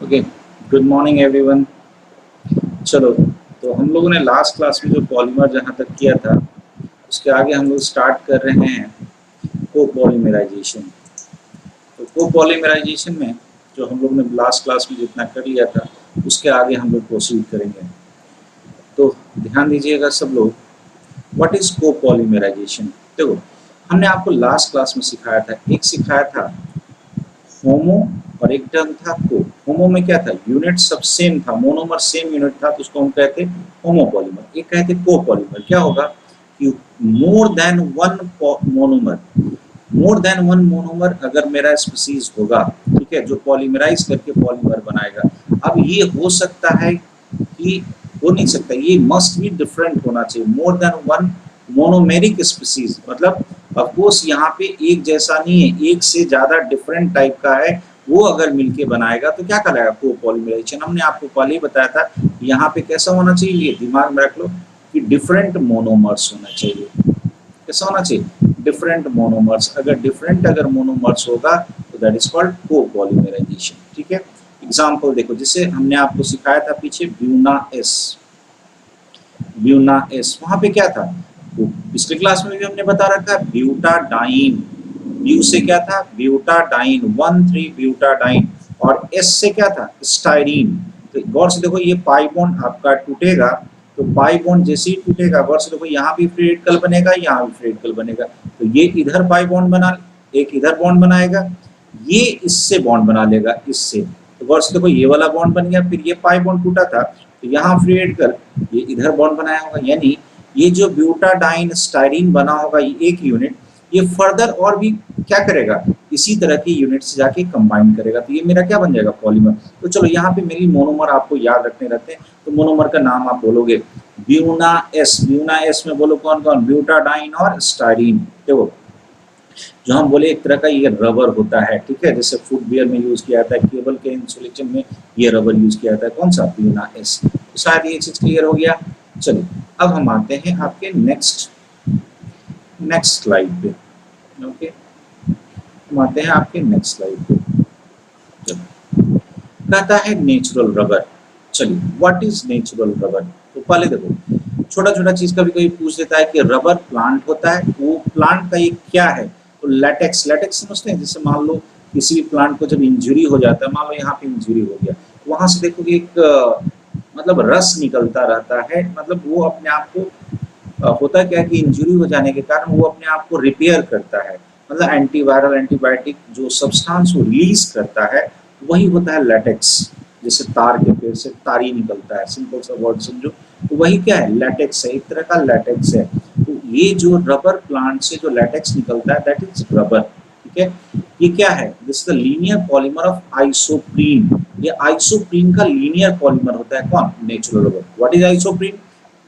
Okay, good morning everyone. चलो, तो हम लोगों ने लास्ट क्लास में जो पॉलीमर जहाँ तक किया था उसके आगे हम लोग स्टार्ट कर रहे हैं कोपॉलीमराइजेशन। तो कोपॉलीमराइजेशन में जो हम लोग ने लास्ट क्लास में जितना कर लिया था उसके आगे हम लोग प्रोसीड करेंगे। तो ध्यान दीजिएगा सब लोग, व्हाट इज कोपॉलीमराइजेशन। देखो, हमने आपको लास्ट क्लास में सिखाया था, एक सिखाया था होमो और एक टर्म था को। होमो में क्या था, यूनिट सब सेम था, मोनोमर सेम यूनिट था, तो उसको हम कहते होमो पॉलीमर। एक कहते को पॉलीमर। क्या होगा कि more than one monomer, more than one monomer अगर मेरा स्पीसीज होगा, ठीक है, जो पॉलीमराइज करके पॉलीमर बनाएगा। अब ये हो सकता है कि हो नहीं सकता, ये मस्ट बी डिफरेंट होना चाहिए। More than one monomeric species मतलब ऑफकोर्स यहाँ पे एक जैसा नहीं है, एक से ज्यादा डिफरेंट टाइप का है, वो अगर मिलके बनाएगा तो क्या कहलाएगा, कोपॉलीमराइजेशन। हमने आपको पहले ही बताया था यहाँ पे कैसा होना चाहिए, ये दिमाग में रख लो कि डिफरेंट मोनोमर्स होना चाहिए। कैसा होना चाहिए, डिफरेंट मोनोमर्स। अगर मोनोमर्स होगा तो दैट इज कॉल्ड कोपॉलीमराइजेशन। ठीक है, एग्जाम्पल देखो, जिसे हमने आपको सिखाया था पीछे, ब्यूना एस। ब्यूना एस वहां पे क्या था, तो पिछले क्लास में भी हमने बता रखा है ब्यूटाडाइन। ब्यू से क्या था, ब्यूटाडाइन 1,3 ब्यूटाडाइन, और एस से क्या था, स्टाइरीन। तो गौर से देखो, ये पाई बॉन्ड आपका टूटेगा, तो पाई बॉन्ड जैसे ही टूटेगा, गौर से देखो यहाँ भी फ्री रेडिकल बनेगा, यहाँ भी फ्री रेडिकल बनेगा। तो ये इधर पाई बॉन्ड बना, एक इधर बॉन्ड बनाएगा, ये इससे बॉन्ड बना लेगा इससे। तो गौर से देखो, ये वाला बॉन्ड बन गया, फिर ये पाई बॉन्ड टूटा था तो यहाँ फ्री रेडिकल, ये इधर बॉन्ड बनाया होगा। यानी ये जो ब्यूटाडाइन स्टाइरीन बना होगा, ये एक यूनिट, ये फर्दर और भी क्या करेगा, इसी तरह की यूनिट से जाके कंबाइन करेगा, तो ये मेरा क्या बन जाएगा, पॉलीमर। तो चलो, यहाँ पे मेरी मोनोमर आपको याद रखने रहते हैं, तो मोनोमर का नाम आप बोलोगे ब्यूना एस। ब्यूना एस में बोलो कौन कौन, ब्यूटाडाइन और स्टाइरीन। देखो, जो हम बोले एक तरह का ये रबर होता है, ठीक है, जैसे फुटवियर में यूज किया जाता है, केबल के इंसुलेशन में ये रबर यूज किया जाता है, कौन सा, ब्यूना एस। तो शायद ये चीज क्लियर हो गया। चलिए, अब हम आते हैं आपके नेक्स्ट स्लाइड पे। ओके, हम आते हैं आपके नेक्स्ट स्लाइड पे। चलो, कहता है नेचुरल रबर। चलिए, व्हाट इज नेचुरल रबर। तो पहले देखो, छोटा छोटा चीज कभी कभी पूछ देता है कि रबर प्लांट होता है, वो प्लांट का ये क्या है। तो लैटेक्स, लैटेक्स समझते हैं, जैसे मान लो किसी भी प्लांट को जब इंजरी हो जाता है, मान लो यहाँ पे इंजरी हो गया, वहां से देखोगे एक मतलब रस निकलता रहता है, मतलब वो अपने आप को होता क्या है कि इंजरी हो जाने के कारण वो अपने आप को रिपेयर करता है, मतलब एंटीवायरल एंटीबायोटिक जो सब्सटेंस वो रिलीज करता है, वही होता है लैटेक्स। जैसे तार के पेड़ से तारी निकलता है, सिंपल सा वर्ड समझो, तो वही क्या है, लैटेक्स है, एक तरह का लैटेक्स है। तो ये जो रबर प्लांट से जो लैटेक्स निकलता है, दैट इज रबर। ठीक है, ये क्या है, this is the linear polymer of isoprene. ये आइसोप्रीन का लीनियर पॉलीमर होता है, कौन, natural rubber. What is isoprene,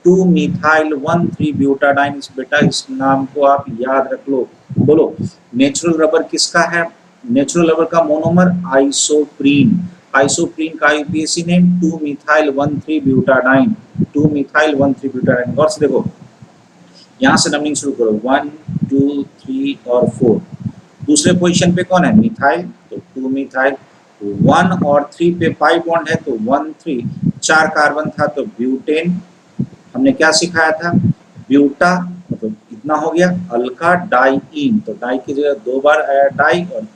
2 methyl 1,3 butadiene. बेटा इस नाम को आप याद रख लो। बोलो, नेचुरल रबर किसका है, नेचुरल रबर का मोनोमर आइसोप्रीन। आइसोप्रीन का IUPAC name 2 methyl 1,3 butadiene. 2 methyl 1,3 butadiene. गौर से देखो, यहाँ से नंबरिंग शुरू करो, 1 2 3 और 4। दूसरे पोजीशन पे कौन है, मिथाइल, तो 2 मिथाइल। 1 और 3 पे पाई बॉन्ड है, तो 1 3, 4 कार्बन था तो ब्यूटेन। हमने क्या सिखाया था, ब्यूटा मतलब इतना हो गया, अल्का डाइईन, तो डाई की जगह 2 बार आया डाई, और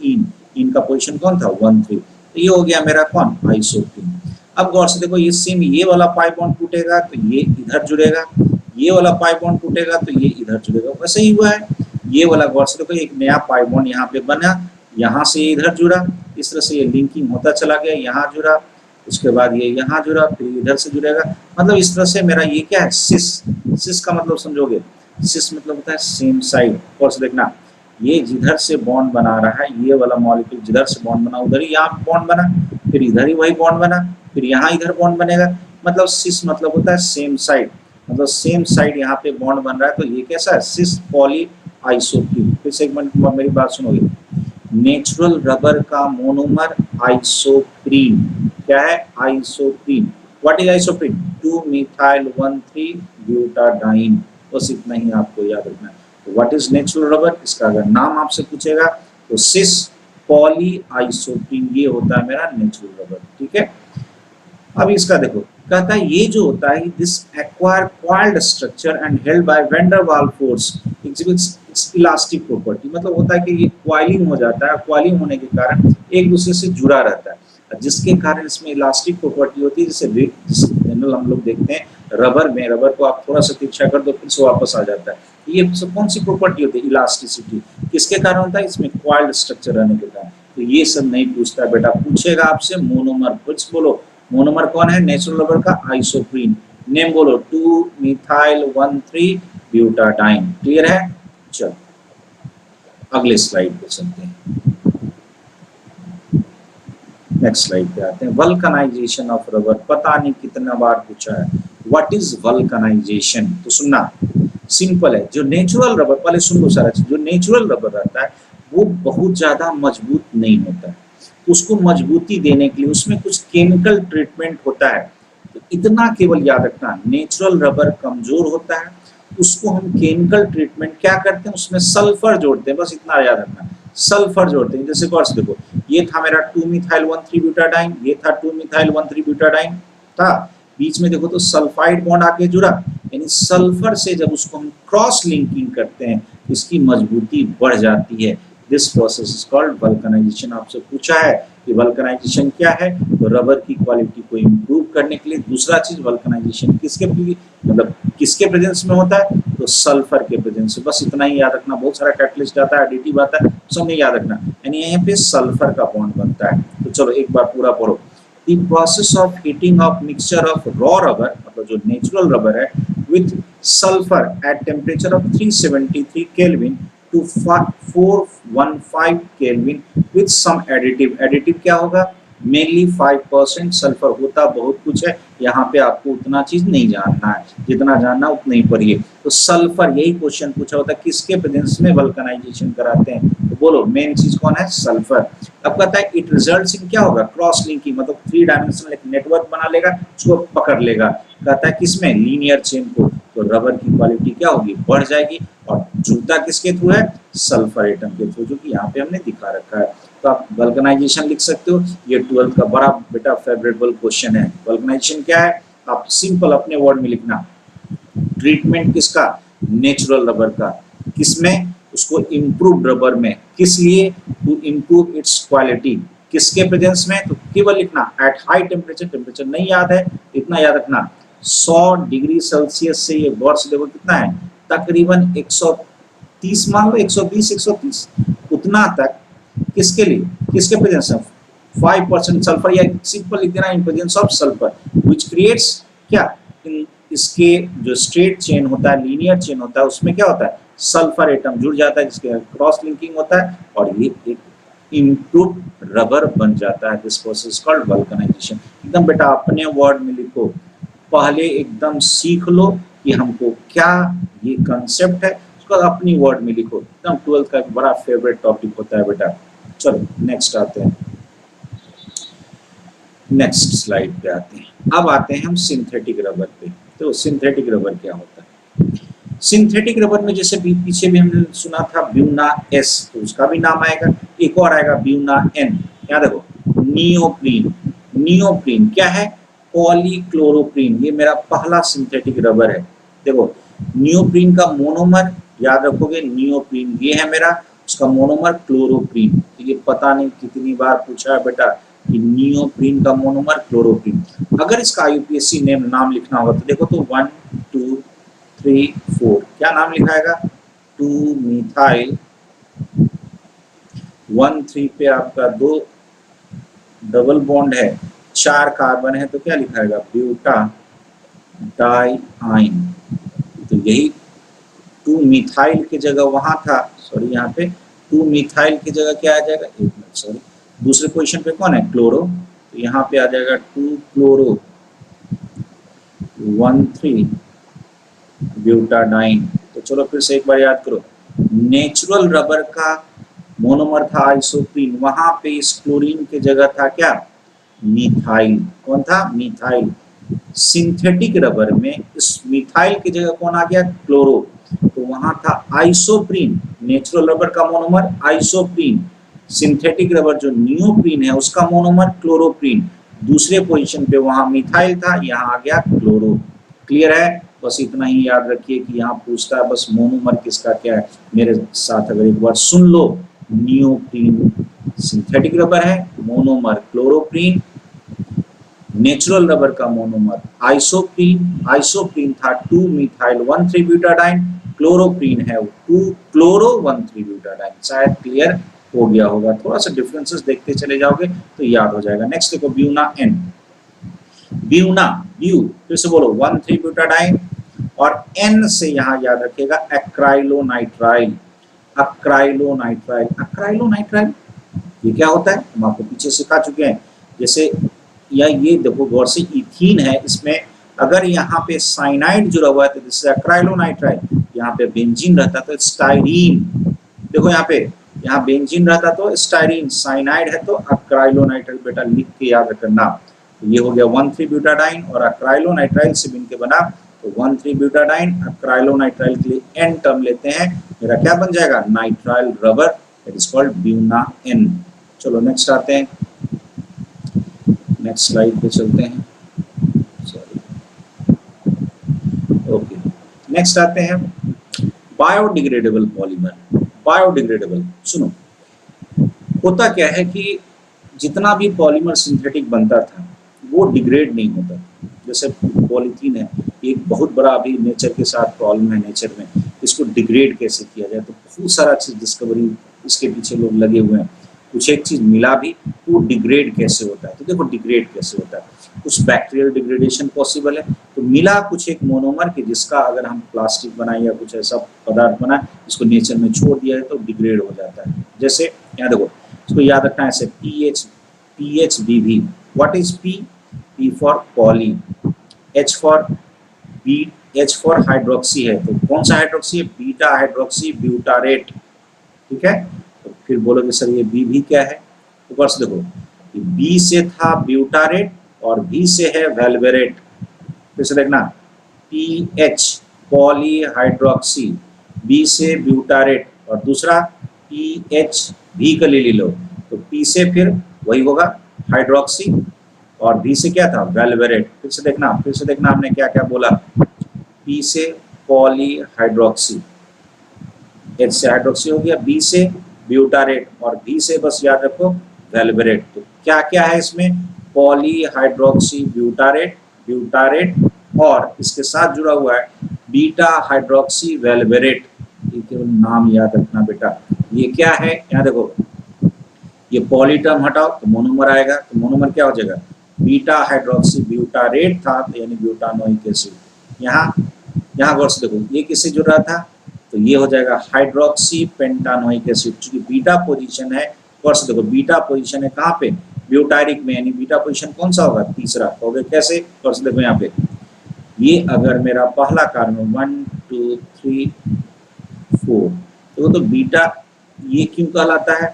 इन का पोजीशन कौन था, 1 3। तो ये हो गया मेरा कौन, आइसोप्रीन। अब गौर से देखो, ये सेम, ये वाला पाई बॉन्ड टूटेगा तो ये इधर जुड़ेगा, ये वाला पाई बॉन्ड टूटेगा तो ये इधर जुड़ेगा, वैसे ही हुआ है। ये वाला गौर से देखो, एक नया पाई बॉन्ड यहाँ पे बना, यहाँ से इधर जुड़ा, इस तरह से ये लिंकिंग होता चला गया, यहाँ जुड़ा, उसके बाद ये यहाँ जुड़ा, फिर इधर से जुड़ेगा, मतलब इस तरह से मेरा ये क्या है, सिस। सिस का मतलब समझोगे, सिस मतलब होता है सेम साइड। और से देखना, ये जिधर से बॉन्ड बना रहा है, ये वाला मॉलिक्यूल जिधर से बॉन्ड बना, उधर ही यहाँ बॉन्ड बना, फिर इधर ही वही बॉन्ड बना, फिर यहाँ इधर बॉन्ड बनेगा, मतलब सिस मतलब होता है सेम साइड, मतलब सेम साइड यहाँ पे बॉन्ड बन रहा है, तो ये कैसा है, सिस पॉली आइसोप्रीन। फिर से एक मिनट मेरी बात सुनोगे, नेचुरल रबर का मोनोमर आइसोप्रीन, क्या है, isoprene. What is isoprene, 2 methyl 1,3 butadiene. बस इतना ही आपको याद रखना है। तो व्हाट इज नेचुरल रबर, इसका अगर नाम आपसे पूछेगा तो सिस पॉली आइसोप्रीन, ये होता है मेरा नेचुरल रबर। ठीक है, अब इसका देखो, कहता है ये जो होता है this acquire coiled structure and held by van der Waals force exhibits elastic property, मतलब होता है कि ये क्वाइलिंग हो जाता है, क्वाइलिंग होने के कारण एक दूसरे से जुड़ा रहता है, जिसके कारण इसमें इलास्टिक प्रॉपर्टी होती है। जैसे जनरल हम लोग देखते हैं रबर में, रबर को आप थोड़ा सा तिरछा कर दो फिर से वापस आ जाता है। ये सब कौन सी प्रॉपर्टी होती है? इलास्टिसिटी। किसके कारण होता है? इसमें क्वाइल्ड स्ट्रक्चर रहने के कारण। तो ये सब नहीं पूछता है बेटा, पूछेगा आपसे मोनोमर। कुछ बोलो, मोनोमर कौन है नेचुरल रबर का? आइसोप्रीन। नेम बोलो, 2-methyl-1,3-ब्यूटाडाइन। क्लियर है? चलो अगले स्लाइड पे चलते हैं, नेक्स्ट स्लाइड पे आते हैं। वल्कनाइजेशन ऑफ रबर, पता नहीं कितना बार पूछा है। What is vulcanization? तो सुनना सिंपल है, जो नेचुरल रबर, पहले सुन लो सारा चीज, जो नेचुरल रबर रहता है वो बहुत ज्यादा मजबूत नहीं होता है, उसको मजबूती देने के लिए उसमें कुछ केमिकल ट्रीटमेंट होता है। तो इतना केवल याद रखना, नेचुरल रबर कमजोर होता है, उसको हम केमिकल ट्रीटमेंट क्या करते हैं, उसमें सल्फर जोड़ते हैं, बस इतना याद रखना, सल्फर जोड़ते हैं। जैसे कौन देखो, ये था मेरा 2-methyl-1,3-ब्यूटाडाइन, ये था 2-methyl-1,3-ब्यूटाडाइन था, बीच में देखो तो सल्फाइड बॉन्ड आके जुड़ा, यानी सल्फर से जब उसको हम क्रॉस लिंकिंग करते हैं इसकी मजबूती बढ़ जाती है। This process is called vulcanization. आपसे पूछा है कि वल्कनाइजेशन क्या है, तो रबर की क्वालिटी को इम्प्रूव करने के लिए। दूसरा चीज, वल्कनाइजेशन किसके मतलब किसके प्रेजेंस में होता है, तो सल्फर के प्रेजेंस में। बस इतना ही याद रखना, बहुत सारा कैटलिस्ट आता है, एडिटिव आता है, सब नहीं याद रखना, यानी यहाँ पे सल्फर का बॉन्ड बनता है। तो चलो एक बार पूरा पढ़ो। The process of heating of mixture of raw rubber, मतलब जो नेचुरल रबर है, with sulfur at temperature of 373 Kelvin to 415 Kelvin with some additive। additive क्या होगा? मेनली 5% सल्फर होता बहुत कुछ है, यहाँ पे आपको उतना चीज नहीं जानना है, जितना जानना उतना ही पढ़िए। तो सल्फर, यही क्वेश्चन पूछा होता है, किसके प्रेजेंस में वल्कनाइजेशन कराते हैं, तो बोलो मेन चीज कौन है? सल्फर। अब कहता है इट रिजल्ट्स इन क्या होगा? क्रॉस लिंकिंग, मतलब 3 डायमेंशनल एक नेटवर्क बना लेगा, उसको पकड़ लेगा। कहता है किसमें? लीनियर चेन को। तो रबर की क्वालिटी क्या होगी? बढ़ जाएगी। और जुड़ता किसके थ्रू है? सल्फर एटम के थ्रू, जो कि यहाँ पे हमने दिखा रखा है। तो आप वल्कनाइजेशन लिख सकते हो, ये 12th का बड़ा बेटा फेवरेबल क्वेश्चन है। वल्कनाइजेशन क्या है? आप सिंपल अपने वर्ड में लिखना, ट्रीटमेंट किसका? नेचुरल रबर का। किसमें? उसको इम्प्रूव रबर में। किस लिए? To improve its quality. किसके प्रेजेंस में? तो केवल लिखना एट हाई टेम्परेचर। टेम्परेचर नहीं याद है, इतना याद रखना, 100 डिग्री सेल्सियस से ये वर्ष लेवल कितना है? तकरीबन 130 मान लो, 120 130 उतना तक। किसके लिए? किसके प्रेजेंस में? 5% सल्फर, या सिंपल लिख देना in presence of sulphur which creates क्या? इसके जो स्ट्रेट चेन होता है, लीनियर चेन होता है, उसमें क्या होता है? सल्फर एटम जुड़ जाता है, जिसके क्रॉस लिंकिंग होता है और ये एक इम्प्रूव रबर बन जाता है। This process called vulcanization. एकदम बेटा अपने वर्ड में लिखो, पहले एकदम सीख लो कि हमको क्या ये कंसेप्ट है, उसको अपनी वर्ड में लिखो। एकदम 12th का एक बड़ा फेवरेट टॉपिक होता है बेटा। चलो नेक्स्ट आते हैं, नेक्स्ट स्लाइड पे आते हैं। अब आते हैं हम सिंथेटिक रबर पे। तो सिंथेटिक रबर क्या होता है? सिंथेटिक रबर में जैसे पीछे भी हमने सुना था ब्यूना एस, तो उसका भी नाम आएगा। एक और आएगा ब्यूना एन। क्या देखो, नियोप्रीन। नियोप्रीन क्या है? पॉलीक्लोरोप्रीन। ये मेरा पहला सिंथेटिक रबर है। देखो नियोप्रीन का मोनोमर याद रखोगे, नियोप्रीन ये है मेरा, उसका मोनोमर क्लोरोप्रीन। तो ये पता नहीं कितनी बार पूछा है बेटा कि नियोप्रीन का मोनोमर क्लोरोप्रीन। अगर इसका यूपीएससी नाम लिखना होगा तो देखो तो 1 2 3 4 क्या नाम लिखाएगा? 2-methyl 1,3 पे आपका 2 डबल बॉन्ड है, 4 कार्बन है, तो क्या लिखाएगा? ब्यूटा डाइआइन। तो यही 2-methyl की जगह वहां था, सॉरी यहाँ पे 2-methyl की जगह क्या आ जाएगा? एक मिनट सॉरी, दूसरे पोजीशन पे कौन है? क्लोरो। तो यहाँ पे आ जाएगा 2-chloro 1,3 ब्यूटाडाइन। तो चलो फिर से एक बार याद करो, नेचुरल रबर का मोनोमर था आइसोप्रीन, वहां पे इस क्लोरीन की जगह था क्या? मिथाइल। कौन था? मिथाइल। सिंथेटिक रबर में इस मिथाइल की जगह कौन आ गया? क्लोरो। तो वहां था आइसोप्रीन। नेचुरल रबर का मोनोमर आइसोप्रीन, सिंथेटिक रबर जो नियोप्रीन है उसका मोनोमर क्लोरोप्रीन। दूसरे पोजीशन पे वहां मिथाइल था, यहाँ आ गया क्लोरो। क्लियर है? बस इतना ही याद रखिए कि यहाँ पूछता है बस मोनोमर किसका क्या है। मेरे साथ अगर एक बार सुन लो, नियोप्रीन सिंथेटिक रबर है, मोनोमर क्लोरोप्रीन, नेचुरल रबर का मोनोमर आइसोप्रीन, आइसोप्रीन था 2 मिथाइल 1,3 ब्यूटाडाइन, क्लोरोप्रीन है 2 क्लोरो 1,3 ब्यूटाडाइन। शायद क्लियर हो गया होगा, थोड़ा सा डिफरेंसेस देखते चले जाओगे तो याद हो जाएगा। नेक्स्ट देखो ब्यूना एन, ब्यूना ब्यू फिर से बोलो 1,3 ब्यूटाडाइन, और एन से यहाँ याद रखिएगा एक्राइलोनाइट्राइल, अक्राइलोनाइट्राइल, अक्राइलोनाइट्राइल ये क्या होता है हम आपको पीछे सिखा चुके हैं। जैसे या ये देखो गौर से, इथीन है, इसमें अगर यहाँ पे साइनाइड जुड़ा हुआ है तो दिस इज एक्राइलोनाइट्राइल, यहाँ पे बेंजीन रहता तो स्टाइरीन, देखो यहाँ बेंजीन रहता तो स्टाइरीन, साइनाइड है तो अक्राइलोनाइट्राइल। बेटा लिख के याद रखना। तो ये हो गया 1,3 ब्यूटाडाइन और अक्राइलोनाइट्राइल से मिलकर बना तो 1,3 ब्यूटाडाइन। अक्राइलोनाइट्राइल के लिए एन टर्म लेते हैं, मेरा क्या बन जाएगा nitrile rubber, that is called Buna N. चलो नेक्स्ट आते हैं, नेक्स्ट स्लाइड पे चलते हैं। ओके नेक्स्ट आते हैं बायोडिग्रेडेबल पॉलीमर। बायोडिग्रेडेबल सुनो, होता क्या है कि जितना भी पॉलीमर सिंथेटिक बनता था वो डिग्रेड नहीं होता। जैसे पॉलीथीन है, एक बहुत बड़ा अभी नेचर के साथ प्रॉब्लम है, नेचर में इसको डिग्रेड कैसे किया जाए, तो बहुत सारा चीज डिस्कवरी इसके पीछे लोग लगे हुए हैं। कुछ एक चीज मिला भी, वो डिग्रेड कैसे होता है, तो देखो डिग्रेड कैसे होता है। कुछ बैक्टीरियल डिग्रेडेशन पॉसिबल है, तो मिला कुछ एक मोनोमर कि जिसका अगर हम प्लास्टिक बनाए या कुछ ऐसा पदार्थ बनाए, इसको नेचर में छोड़ दिया है तो डिग्रेड हो जाता है। जैसे यहाँ देखो, इसको याद रखना है ऐसे PHBV। What is P? P for poly, H for hydroxy है, तो कौन सा हाइड्रोक्सी है? Beta hydroxy butyrate. ठीक है, तो फिर बोलोगे सर ये B भी क्या है? तो बस देखो B से था ब्यूटारेट और V से है वेल्वेरेट। फिर से देखना PH पॉली हाइड्रोक्सी, B से ब्यूटारेट और दूसरा PHV का ले लो, तो P से फिर वही होगा हाइड्रोक्सी और V से क्या था वेल्वेरेट। फिर से देखना हमने क्या क्या बोला। P से पॉली हाइड्रोक्सी, H से हाइड्रोक्सी हो गया, B से ब्यूटारेट और V से बस याद रखो वेल्वेरेट। तो क्या क्या है इसमें? पॉली हाइड्रोक्सी ब्यूटारेट, ब्यूटारेट और इसके साथ जुड़ा हुआ है बीटा हाइड्रोक्सी वेल्वेरेट। ये केवल नाम याद रखना बेटा। ये क्या है? यहाँ देखो, ये पॉली टर्म हटाओ तो मोनोमर आएगा, तो मोनोमर क्या हो जाएगा? बीटा हाइड्रोक्सी ब्यूटारेट था तो यानी ब्यूटानोइक एसिड। यहाँ गौर से देखो, ये किससे जुड़ रहा था? तो ये हो जाएगा हाइड्रोक्सी पेंटानोइक एसिड, क्योंकि बीटा पोजीशन है। गौर से देखो, बीटा पोजीशन है कहाँ पे? ब्यूटारिक में, यानी बीटा पोजीशन कौन सा होगा? तीसरा। कहोगे कैसे? गौर से देखो यहाँ पे, ये अगर मेरा पहला कार्बन 1 2 3 4, तो बीटा ये क्यों कहलाता है?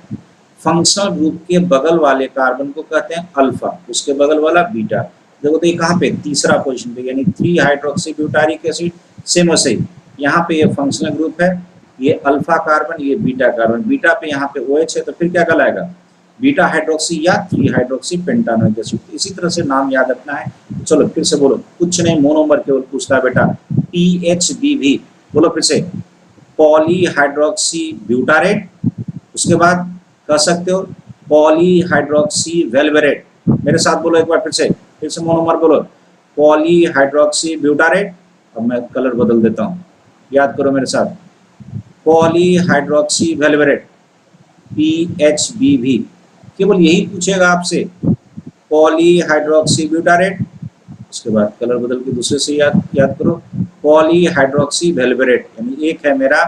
फंक्शनल ग्रुप के बगल वाले कार्बन को कहते हैं अल्फा, उसके बगल वाला बीटा। देखो तो ये कहाँ पे? तीसरा पोजीशन पे, यानी 3 हाइड्रोक्सी ब्यूटारिक एसिड। सेम वैसे यहाँ पे ये फंक्शनल ग्रुप है, ये अल्फा कार्बन, ये बीटा कार्बन। बीटा पे यहाँ पे OH है तो फिर क्या कहलाएगा? बीटा हाइड्रोक्सी या 3 हाइड्रोक्सी पेंटानोइक एसिड। इसी तरह से नाम याद रखना है। चलो फिर से बोलो, कुछ नहीं, मोनोमर केवल पूछता है बेटा। PHBV बोलो फिर से, पॉली हाइड्रोक्सी ब्यूटारेट, उसके बाद कह सकते हो पॉली हाइड्रोक्सी वेल्वेरेट। मेरे साथ बोलो एक बार फिर से मोनोमर बोलो, पॉली हाइड्रोक्सी ब्यूटारेट। अब मैं कलर बदल देता हूँ, याद करो मेरे साथ, पॉली हाइड्रोक्सी वेल्वेरेट PHBV। केवल यही पूछेगा आपसे, पॉली हाइड्रोक्सी ब्यूटारेट, उसके बाद कलर बदल के दूसरे से याद करो, पॉली हाइड्रोक्सी वेल्वेरेट। यानी एक है मेरा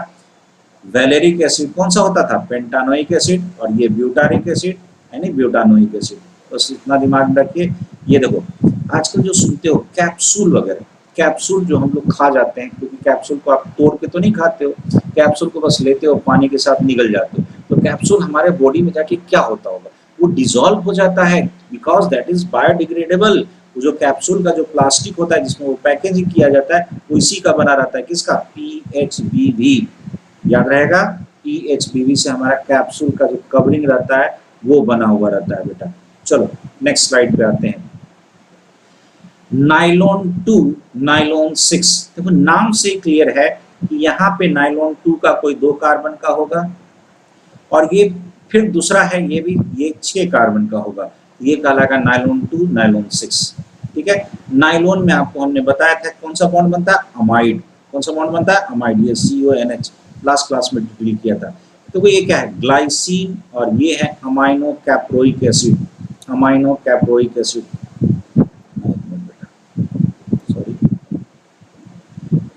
वैलेरिक एसिड, कौन सा होता था? पेंटानोइक एसिड, और ये ब्यूटारिक एसिड यानी ब्यूटानोइक एसिड। बस इतना दिमाग में रखिए। ये देखो, आजकल जो सुनते हो कैप्सूल वगैरह, कैप्सूल जो हम लोग खा जाते हैं, क्योंकि कैप्सूल को आप तोड़ के तो नहीं खाते हो, कैप्सूल को बस लेते हो, पानी के साथ निगल जाते हो। तो कैप्सूल हमारे बॉडी में जाके क्या होता होगा? वो डिसॉल्व हो जाता है, बिकॉज दैट इज बायोडिग्रेडेबल। वो जो कैप्सूल का जो प्लास्टिक होता है जिसमें वो पैकेजिंग किया जाता है, वो इसी का बना रहता है। किसका? PHBV। याद रहेगा, PHBV से हमारा कैप्सूल का जो कवरिंग रहता है वो बना हुआ रहता है बेटा। चलो नेक्स्ट स्लाइड पे आते हैं। Nylon 2, nylon 6। देखो नाम से क्लियर है कि यहाँ पे नाइलॉन 2 का कोई 2 कार्बन का होगा और ये फिर दूसरा है ये भी, ये 6 कार्बन का होगा, ये कहलाएगा नाइलॉन 2, नाइलॉन 6। ठीक है, नाइलॉन में आपको हमने बताया था कौन सा बॉन्ड बनता है, अमाइड। कौन सा बॉन्ड बनता है, अमाइड, ये CONH लास्ट क्लास में डिटेल किया था। तो ये क्या है, ग्लाइसिन, और ये है amino caproic acid, amino caproic acid. Sorry,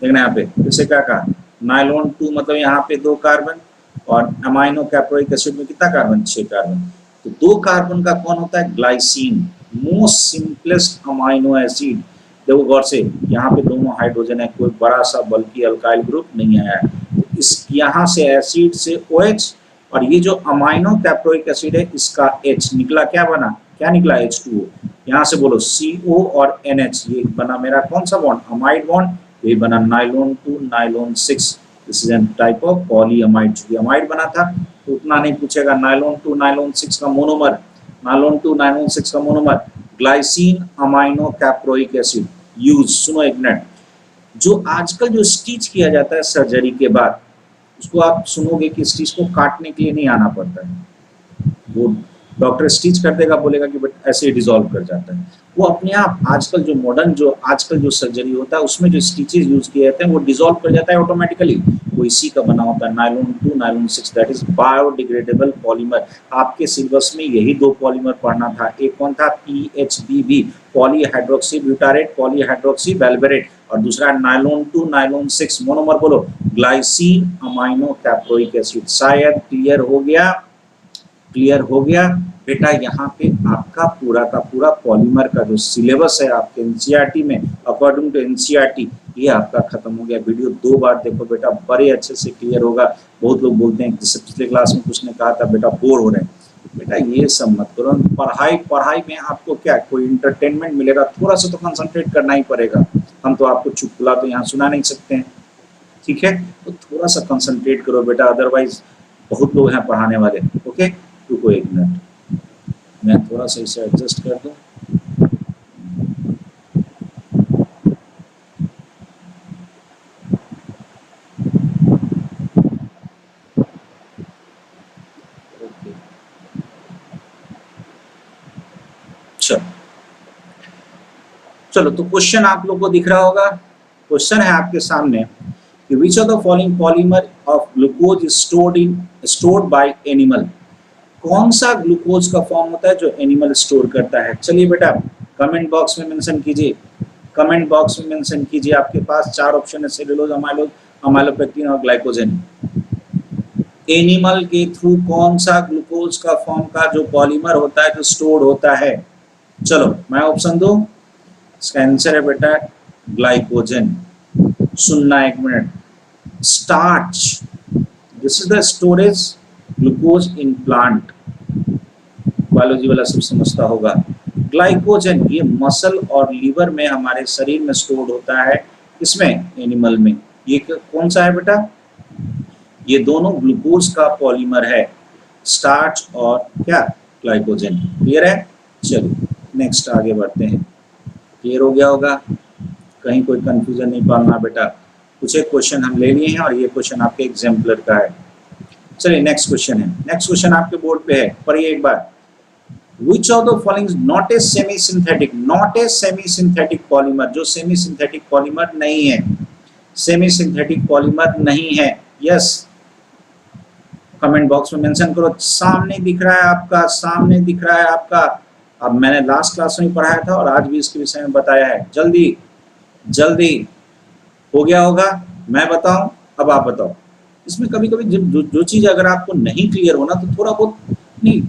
देखना यहाँ पे फिर से क्या कहा, नाइलॉन 2 मतलब यहाँ पे 2 कार्बन, और अमाइनो कैप्रोइक एसिड में कितना कार्बन, 6 कार्बन। तो 2 कार्बन का कौन होता है, glycine, most simplest amino acid. देखो गौर से, यहाँ पे दोनों हाइड्रोजन है, कोई बड़ा सा बल्कि अल्काइल ग्रुप नहीं आया है। तो इस यहाँ से एसिड से OH, और ये जो अमाइनो कैप्रोइक एसिड है इसका H निकला, क्या बना, क्या निकला, H2O। यहाँ से बोलो CO और NH, ये बना मेरा कौन सा बॉन्ड, अमाइड बॉन्ड, ये बना nylon 2, nylon 6। This is an type of polyamide. चूंकि अमाइड बना था तो उतना नहीं पूछेगा। नाइलॉन 2, नाइलॉन 6 का मोनोमर, नाइलॉन 2, नाइलॉन 6 का monomer glycine amino caproic acid. Use, सुनो एक मिनट, जो आजकल जो स्टिच किया जाता है सर्जरी के बाद, उसको आप सुनोगे कि स्टिच को काटने के लिए नहीं आना पड़ता है, वो डॉक्टर स्टिच कर देगा, बोलेगा कि बट ऐसे ही डिसॉल्व कर जाता है। वो अपने आप आजकल जो मॉडर्न, जो आजकल जो सर्जरी होता है उसमें जो स्टिचेस यूज किए जाते हैं वो डिसॉल्व कर जाता है ऑटोमेटिकली, वो इसी का बना होता है, nylon 2, nylon 6, that is biodegradable polymer. आपके सिलेबस में यही 2 पॉलीमर पढ़ना था, एक कौन था, PHBB, पॉलीहाइड्रोक्सी ब्यूटारेट, पॉलीहाइड्रोक्सी वेल्वेरेट, और दूसरा नाइलॉन 2, नाइलॉन 6, मोनोमर बोलो ग्लाइसिन अमाइनो कैप्रोइक एसिड। शायद क्लियर हो गया, क्लियर हो गया बेटा। यहाँ पे आपका पूरा का पूरा पॉलीमर का जो सिलेबस है आपके एनसीईआरटी में, अकॉर्डिंग टू एनसीईआरटी, ये आपका खत्म हो गया। वीडियो 2 बार देखो बेटा, बड़े अच्छे से क्लियर होगा। बहुत लोग बोलते हैं, जैसे पिछले क्लास में कुछ ने कहा था बेटा बोर हो रहे हैं, बेटा ये सब मत करो। पढ़ाई में आपको क्या कोई इंटरटेनमेंट मिलेगा, थोड़ा सा तो कंसंट्रेट करना ही पड़ेगा। हम तो आपको चुटकुला तो यहाँ सुना नहीं सकते हैं, ठीक है, तो थोड़ा सा कंसंट्रेट करो बेटा, अदरवाइज बहुत लोग हैं पढ़ाने वाले। ओके, रुको एक मिनट, मैं थोड़ा सा इसे एडजस्ट कर दूं। चलो, तो क्वेश्चन आप लोग को दिख रहा होगा। क्वेश्चन है आपके सामने कि विच of the following polymer of glucose is stored bye animal. कौन सा ग्लूकोज का फॉर्म होता है जो एनिमल स्टोर करता है। चलिए बेटा कमेंट बॉक्स में मेंशन कीजिए, कमेंट बॉक्स में मेंशन कीजिए। आपके पास 4 ऑप्शन है, सेलुलोज, अमाइलोज, अमाइलोपेक्टिन और ग्लाइकोजन। एनिमल के थ्रू कौन सा ग्लूकोज का फॉर्म का जो पॉलीमर होता है जो स्टोर्ड होता है। चलो मैं ऑप्शन दूं, इसका आंसर है बेटा ग्लाइकोजन। सुनना एक minute, starch, this is the storage glucose in plant, biology वाला सब समझता होगा। ग्लाइकोजन ये मसल और लीवर में हमारे शरीर में स्टोर्ड होता है, इसमें एनिमल में। ये कौन सा है बेटा, ये दोनों ग्लूकोज का पॉलीमर है, स्टार्च और क्या, ग्लाइकोजन। क्लियर है। चलिए नेक्स्ट आगे बढ़ते हैं। क्लियर हो गया होगा, कहीं कोई कंफ्यूजन नहीं पालना बेटा। कुछ एक क्वेश्चन हम ले लिए हैं और ये क्वेश्चन आपके एग्जाम्पलर का है। चलिए नेक्स्ट क्वेश्चन है, नेक्स्ट क्वेश्चन आपके बोर्ड पे है, पढ़िए एक बार। Which of the following is not a semi-synthetic, not a semi-synthetic polymer, जो semi-synthetic polymer नहीं है, semi-synthetic polymer नहीं है। यस, कमेंट बॉक्स में मेंशन करो। सामने दिख रहा है आपका, सामने दिख रहा है आपका। अब मैंने लास्ट क्लास में पढ़ाया था और आज भी इसके विषय में बताया है। जल्दी जल्दी हो गया होगा, मैं बताऊं, अब आप बताओ। इसमें कभी कभी जो चीज अगर आपको नहीं क्लियर होना तो थोड़ा बहुत नहीं,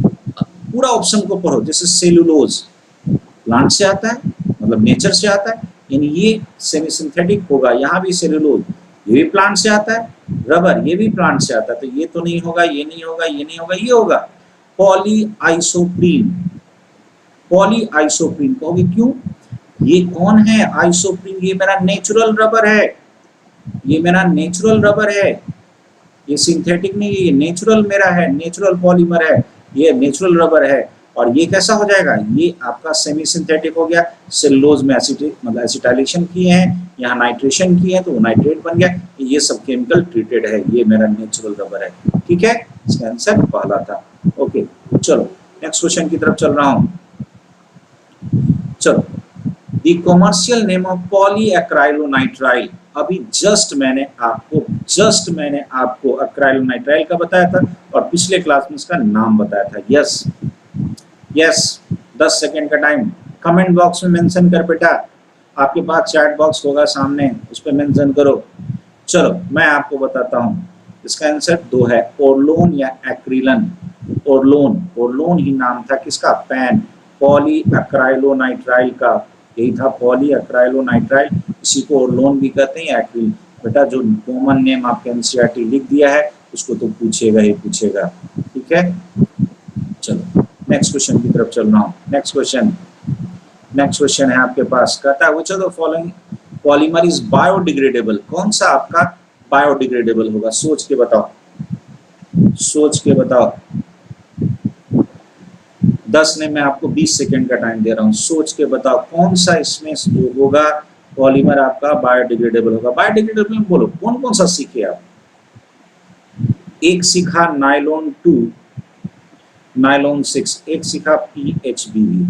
पूरा ऑप्शन को पढ़ो। जैसे सेलुलोज प्लांट से आता है, मतलब नेचर से आता है, यानी ये सेमी सिंथेटिक होगा। यहाँ भी सेलुलोज, ये भी प्लांट से आता है। रबर ये भी प्लांट से आता है, तो ये तो नहीं होगा, ये नहीं होगा, ये नहीं होगा, ये होगा। पॉलीआइसोप्रीन, पॉलीआइसोप्रीन कहोगे क्यों, ये कौन है आइसोप्रीन, ये मेरा नेचुरल रबर है, ये मेरा नेचुरल रबर है, ये सिंथेटिक नहीं है, ये नेचुरल मेरा है, नेचुरल पॉलीमर है, ये नेचुरल रबर है। और ये कैसा हो जाएगा, ये आपका सेमी सिंथेटिक हो गया। सेलुलोज में मतलब एसिटाइलेशन किए हैं, यहाँ नाइट्रेशन किए हैं तो वो नाइट्रेट बन गया। ये सब केमिकल ट्रीटेड है, ये मेरा नेचुरल रबर है। ठीक है, इसका आंसर पहला था। ओके, चलो नेक्स्ट क्वेश्चन की तरफ चल रहा हूं। चलो, द कॉमर्शियल नेम ऑफ पॉलीएक्राइलोनाइट्राइल। अभी जस्ट मैंने आपको एक्राइलोनाइट्राइल का बताया था और पिछले क्लास में इसका नाम बताया था। यस यस, 10 सेकेंड का टाइम। कमेंट बॉक्स में मेंशन कर बेटा, आपके पास चैट बॉक्स होगा सामने, उस पर मेंशन करो। चलो मैं आपको बताता हूँ, इसका आंसर 2 है, ओरलोन या एक्रिलन। ओरलोन ही नाम था किसका, पैन पॉलीएक्राइलोनाइट्राइल का, यही था पॉलीएक्राइलोनाइट्राइल। इसी को ओरलोन भी कहते हैं, एक्रिल। बेटा जो कॉमन नेम आपके एनसीईआरटी लिख दिया है उसको तो पूछेगा ही पूछेगा। ठीक है, चलो नेक्स्ट क्वेश्चन की तरफ चल रहा हूँ। नेक्स्ट क्वेश्चन है आपके पास, कहता है which of the following polymer is biodegradable. कौन सा आपका बायोडिग्रेडेबल होगा, सोच के बताओ, सोच के बताओ। 10 ने, मैं आपको 20 सेकेंड का टाइम दे रहा हूँ, सोच के बताओ कौन सा इसमें जो होगा पॉलीमर आपका बायोडिग्रेडेबल होगा। बायोडिग्रेडेबल में बोलो कौन कौन सा सीखे आप। एक सीखा नायलॉन 2, नायलॉन 6, एक सीखा PHBV,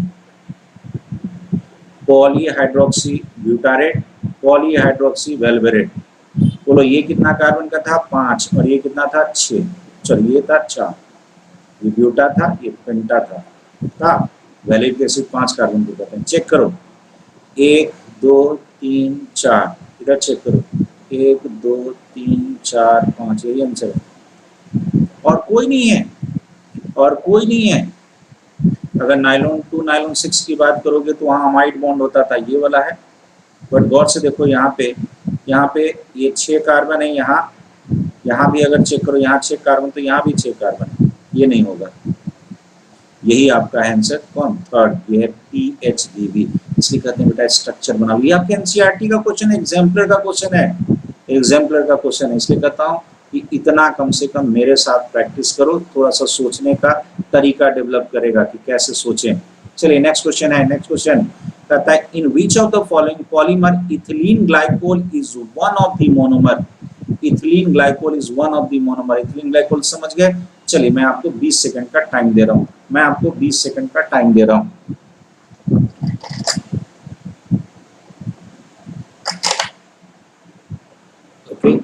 पॉलीहाइड्रोक्सी ब्यूटारेट, पॉलीहाइड्रोक्सी वेल्वेरेट। बोलो ये कितना कार्बन का था, 5, और ये कितना था, 6। चलो ये था 4, ये ब्यूटा था, ये पेंटा था। वैलिक एसिड 5 कार्बन को कहते हैं। चेक करो, 1 2 3 4, इधर चेक करो, 1 2 3 4 5, यही आंसर है। और कोई नहीं है, और कोई नहीं है। अगर नायलॉन 2 नायलॉन 6 की बात करोगे तो वहाँ अमाइड बॉन्ड होता था, ये वाला है। बट गौर से देखो यहाँ पे ये 6 कार्बन है, यहाँ भी अगर चेक करो, यहाँ 6 कार्बन, तो यहाँ भी 6 कार्बन, ये नहीं होगा। यही आपका आंसर कौन, थर्ड, ये है PHBV। इसलिए कहते हैं बेटा स्ट्रक्चर बनाओ। ये आपके एनसीईआरटी का क्वेश्चन है, एग्जाम्पलर का क्वेश्चन है, एग्जाम्पलर का क्वेश्चन है। इसलिए कहता हूँ कि इतना कम से कम मेरे साथ प्रैक्टिस करो, थोड़ा सा सोचने का तरीका डेवलप करेगा कि कैसे सोचें। चलिए नेक्स्ट क्वेश्चन है। नेक्स्ट क्वेश्चन कहता है in which of the following polymer ethylene glycol is one of the monomer. Ethylene glycol is one of the monomer. Ethylene glycol समझ गए। चलिए मैं आपको 20 सेकंड का टाइम दे रहा हूँ, मैं आपको 20 सेकंड का टाइम दे रहा हूँ। ओके,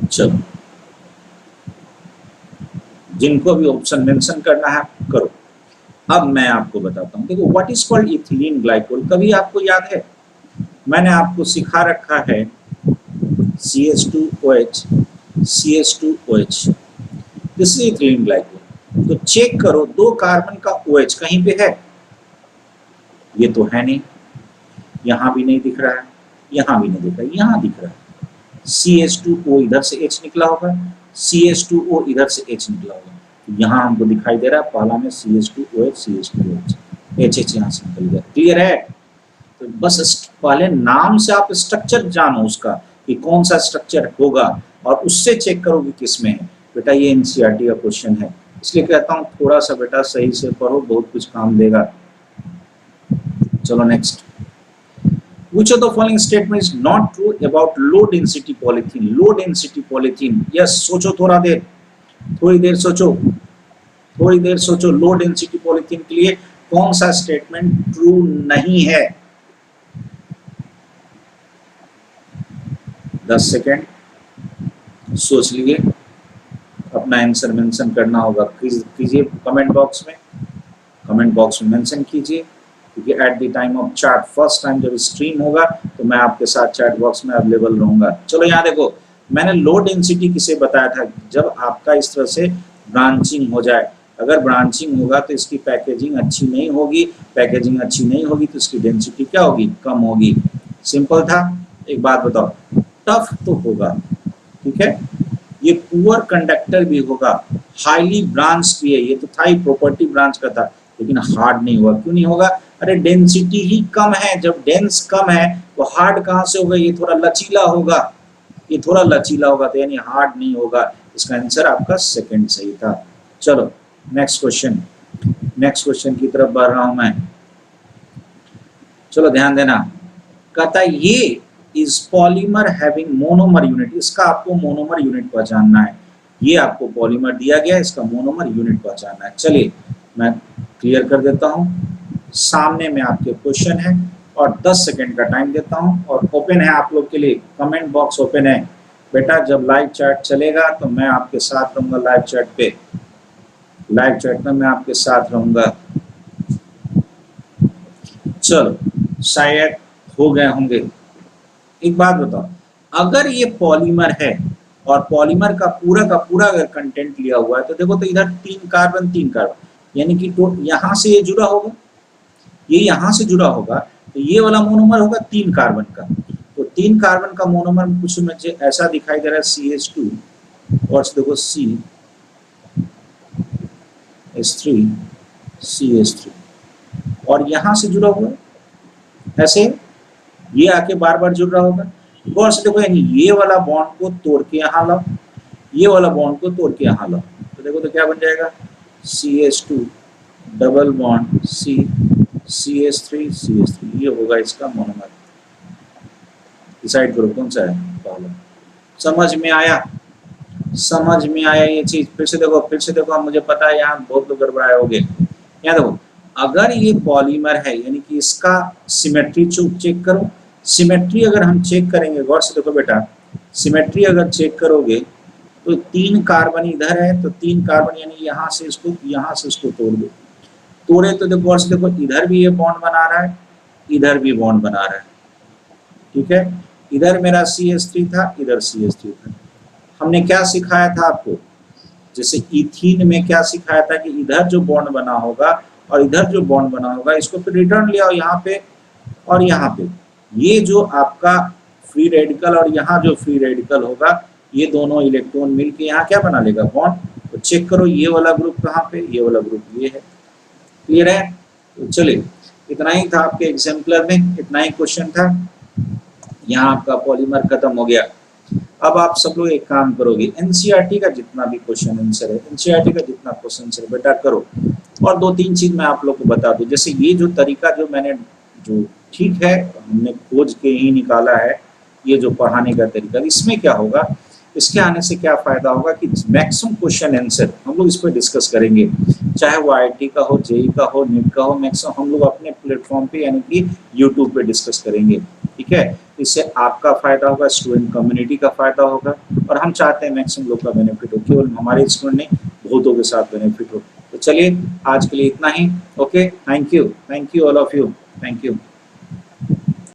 चलो जिनको भी ऑप्शन मेंशन करना है करो। अब मैं आपको बताता हूँ, देखो what is called ethylene glycol. कभी आपको याद है, मैंने आपको सिखा रखा है CH2OH, CH2OH, this is ethylene glycol. तो चेक करो 2 कार्बन का OH कहीं पे है, ये तो है नहीं, यहाँ भी नहीं दिख रहा है, यहाँ भी नहीं दिख रहा है, यहाँ दिख रहा है। CH2O इधर से H निकला होगा, CH2O इधर से H निकला होगा, यहाँ हमको दिखाई दे रहा है पहला में CH2OH, CH2OH, HH यहाँ से निकल गया। क्लियर है? तो बस पहले नाम से आप स्ट्रक्चर जानो उसका कि कौन सा स्ट्रक्चर होगा, और उससे चेक करो कि किस में है। बेटा ये एनसीईआरटी का क्वेश्चन है, इसलिए कहता हूँ थोड़ा सा बेटा सही से पढ़ो, बहुत कुछ काम देगा। चलो next, which of the following statement is not true about low density polythene? low density polythene, yes, सोचो थोड़ी देर सोचो। लो डेंसिटी पॉलीथीन के लिए कौन सा स्टेटमेंट ट्रू नहीं है? 10 सेकेंड सोच लिए, अपना आंसर मेंशन करना होगा। कीजिए कमेंट बॉक्स में मेंशन कीजिए, क्योंकि at the time of chat, first time जब स्ट्रीम होगा तो मैं आपके साथ चैट बॉक्स में अवेलेबल रहूंगा। चलो यहाँ देखो, मैंने लो डेंसिटी किसे बताया था, जब आपका इस तरह से ब्रांचिंग हो जाए। अगर ब्रांचिंग होगा तो इसकी पैकेजिंग अच्छी नहीं होगी, पैकेजिंग अच्छी नहीं होगी तो इसकी डेंसिटी क्या होगी, कम होगी। सिंपल था। एक बात बताओ, टफ तो होगा, ठीक है, ये पुअर कंडक्टर भी होगा, हाईली ब्रांच भी है, ये तो था ही प्रॉपर्टी ब्रांच का था, लेकिन हार्ड नहीं होगा। क्यों नहीं होगा? अरे डेंसिटी ही कम है, जब डेंस कम है तो हार्ड कहाँ से होगा, ये थोड़ा लचीला होगा। ये थोड़ा लचीला होगा, तो यानी हार्ड नहीं होगा। इसका आंसर आपका सेकंड सही था। चलो नेक्स्ट क्वेश्चन की तरफ बढ़ रहा हूं मैं। चलो ध्यान देना, कहता है ये is polymer having monomer unit. इसका आपको मोनोमर यूनिट पहचानना है। ये आपको पॉलीमर दिया गया है, इसका मोनोमर यूनिट पहचानना है। चलिए मैं क्लियर कर देता हूं। सामने में आपके क्वेश्चन है और 10 सेकंड का टाइम देता हूं और ओपन है आप लोग के लिए, कमेंट बॉक्स ओपन है। बेटा जब लाइव चैट चलेगा तो मैं आपके साथ रहूंगा, लाइव चैट में मैं आपके साथ रहूंगा। चलो शायद हो गए होंगे। एक बात बताओ, अगर ये पॉलीमर है और पॉलीमर का पूरा अगर कंटेंट लिया हुआ है, तो देखो तो इधर 3 कार्बन, यानी कि यहां से ये जुड़ा होगा, ये यहां से जुड़ा होगा, तो ये वाला मोनोमर होगा 3 कार्बन का। तो 3 कार्बन का मोनोमर कुछ मुझे ऐसा दिखाई दे रहा है CH2 और देखो CH3 CH3 और यहां से जुड़ा हुआ ऐसे ये आके बार बार जुड़ रहा होगा। गौर से देखो, यानी ये वाला बॉन्ड को तोड़ के यहाँ लाओ, ये वाला बॉन्ड को तोड़ के यहाँ लाओ, तो देखो तो क्या बन जाएगा CH2 डबल बॉन्ड CH3 ये होगा इसका मोनोमर। डिसाइड करो कौन सा है पहले। समझ में आया ये चीज। फिर से देखो मुझे पता है यहाँ बहुत लोग गड़बड़ाए होंगे। यहाँ देखो, अगर ये पॉलीमर है यानी कि इसका सिमेट्री चेक करो। सिमेट्री अगर हम चेक करेंगे, गौर से देखो बेटा, सिमेट्री अगर चेक करोगे तो 3 कार्बन इधर है, तो 3 कार्बन यानी यहाँ से इसको तोड़ दो। तोड़े तो देखो गौर से देखो, इधर भी ये बॉन्ड बना रहा है, इधर भी बॉन्ड बना रहा है। ठीक है, इधर मेरा CH3 था, इधर CH3 था। हमने क्या सिखाया था आपको, जैसे इथीन में क्या सिखाया था कि इधर जो बॉन्ड बना होगा और इधर जो बॉन्ड बना होगा, इसको फिर रिटर्न ले आओ यहाँ पे और यहाँ पे। ये जो आपका फ्री रेडिकल और यहाँ जो फ्री रेडिकल होगा, ये दोनों इलेक्ट्रॉन मिलके यहाँ क्या बना लेगा, बॉन्ड। तो चेक करो ये वाला ग्रुप कहाँ पे, ये वाला ग्रुप ये है। क्लियर है? तो चलिए इतना ही था आपके एग्जाम्पलर में, इतना ही क्वेश्चन था। यहाँ आपका पॉलीमर खत्म हो गया। अब आप सब लोग एक काम करोगे, एनसीईआरटी का जितना भी क्वेश्चन आंसर है, एनसीईआरटी का जितना क्वेश्चन आंसर बेटा करो। और 2-3 चीज मैं आप लोग को बता दूं, जैसे ये जो तरीका जो मैंने जो ठीक है हमने खोज के ही निकाला है, ये जो पढ़ाने का तरीका, इसमें क्या होगा, इसके आने से क्या फायदा होगा कि मैक्सिमम क्वेश्चन आंसर हम लोग इस पर डिस्कस करेंगे, चाहे वो आईआईटी का हो, जेई का हो, नीट का हो, मैक्सिमम हम लोग अपने प्लेटफॉर्म पे यानी कि यूट्यूब पे डिस्कस करेंगे। ठीक है, इससे आपका फायदा होगा, स्टूडेंट कम्युनिटी का फायदा होगा, और हम चाहते हैं मैक्सिमम लोग का बेनिफिट हो, केवल हमारे स्टूडेंट नहीं बहुतों के साथ बेनिफिट हो। तो चलिए आज के लिए इतना ही। Okay, thank you all of you, thank you.